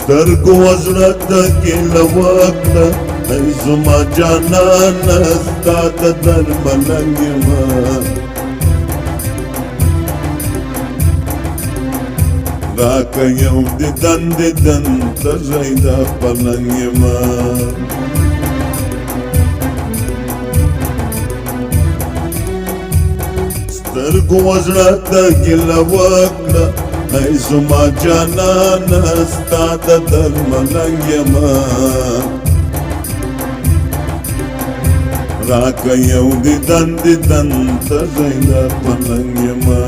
سترګو وزړه ته ګیله وکړه ای زما جانانه ستا د درملنګ یمه راکه یو دیدن دیدن تږی د پلنګ یمه سترګو وزړه ته ګیله وکړه ای زما جانانه ستا د درملنګ یمه راکه یو دیدن دیدن تږی د پلنګ یمه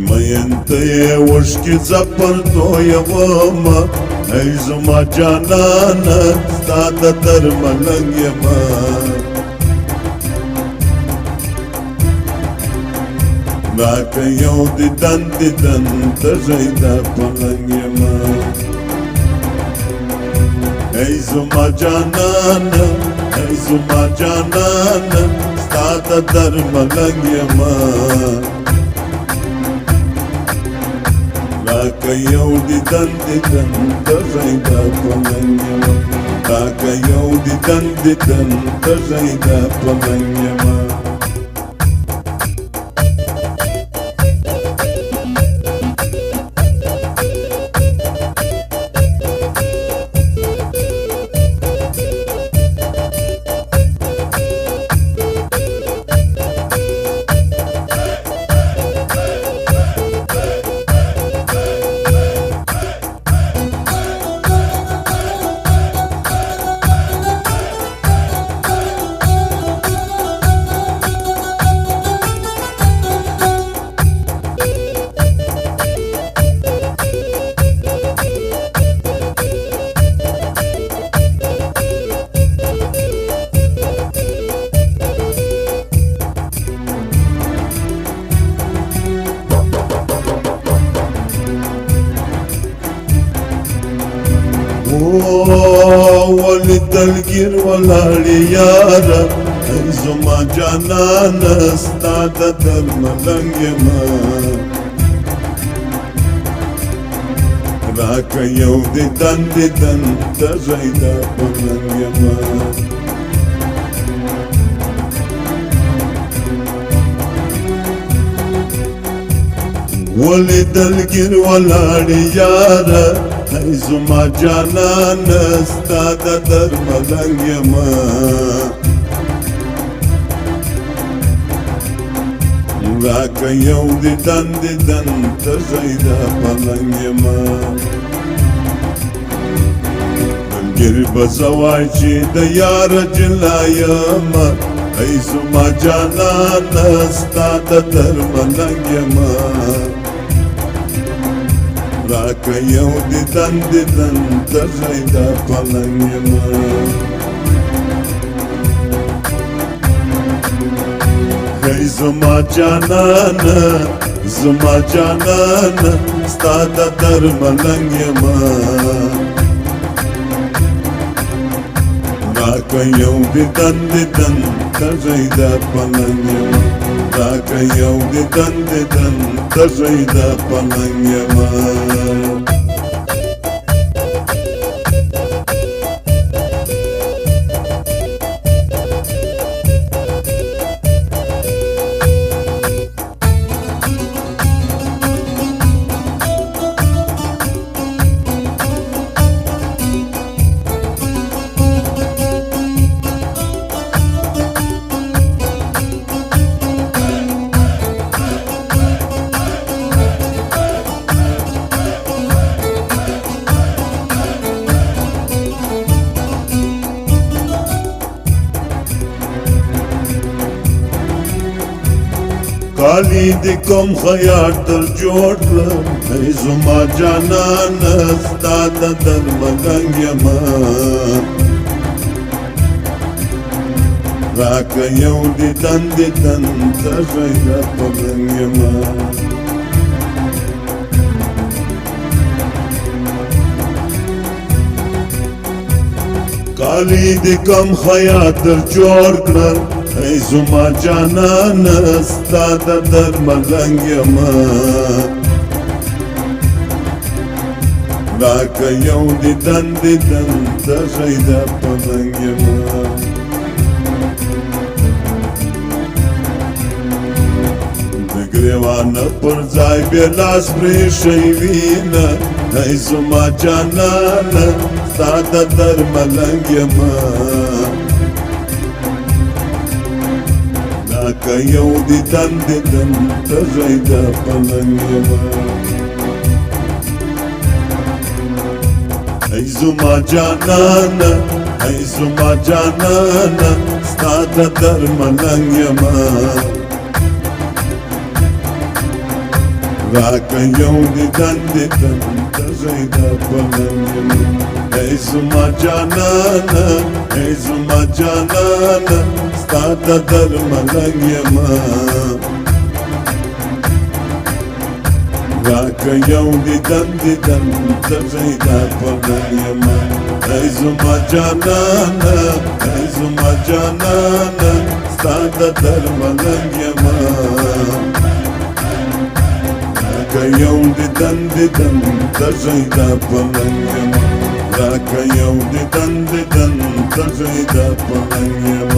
مین ته یې وشکې ځپر تویومه ای زما جانانه ستا د درملنګ یمه راکه یو دیدن دیدن تږی د پلنګ یمه ای زما جانانه ای زما جانانه ستا د درملنګ یمه راکه یو دیدن دیدن تږی د پلنګ یمه راکه یو دیدن دیدن تږی د پلنګ یمه ولی دلگیر ولاړی یاره ای زما جانانه ستا د درملنګ یمه راکه یو دیدن دیدن تږی د پلنګ یمه ولی دلگیر ولاړی یاره ای زما جانانه ستا د درملنګ یمه راکه یو دیدن دیدن تږی د پلنګ یمه دلګیر به زه وای چې د یاره جلا یمه ای زما جانانه ستا د درملنګ یمه راکه یو دیدن دیدن تږی د پلنګ یمه ای زما جانانه زما جانانه ستا د درملنګ یمه راکه یو دیدن دیدن تږی د پلنګ یمه راکه یو دیدن دیدن تږی د پلنګ یمه کالی دی کوم خیاط در جوړ کړم ای زما جانانه ستا د درملنګ یمه راکه یو دیدن دیدن تږی د پلنګ یمه کالی دی کوم خیاط در جوړ کړم ای زما جانان ستا د درملنګ یما راکه یو دیدن دیدن تږی د پلنګ یما د ګریوانه پر ځای بیا لاس پرېښی وینه ای زما جانانه ستا د درملنګ یما راکه یو دیدن دیدن تږی د پلنګ یما ای زما جانانه ای زما جانانه ستا د درملنګ یما راکه یو دیدن دیدن تږی د پلنګ یما ای زما جانانه ای زما جانانه ستا د درملنګ یما راکه یو دیدن دیدن تږی د پلنګ یما ای زما جانانه ای زما جانانه ستا د درملنګ یما راکه یو دیدن دیدن تږی د پلنګ یما راکه یو دیدن دیدن تږی د پلنګ یما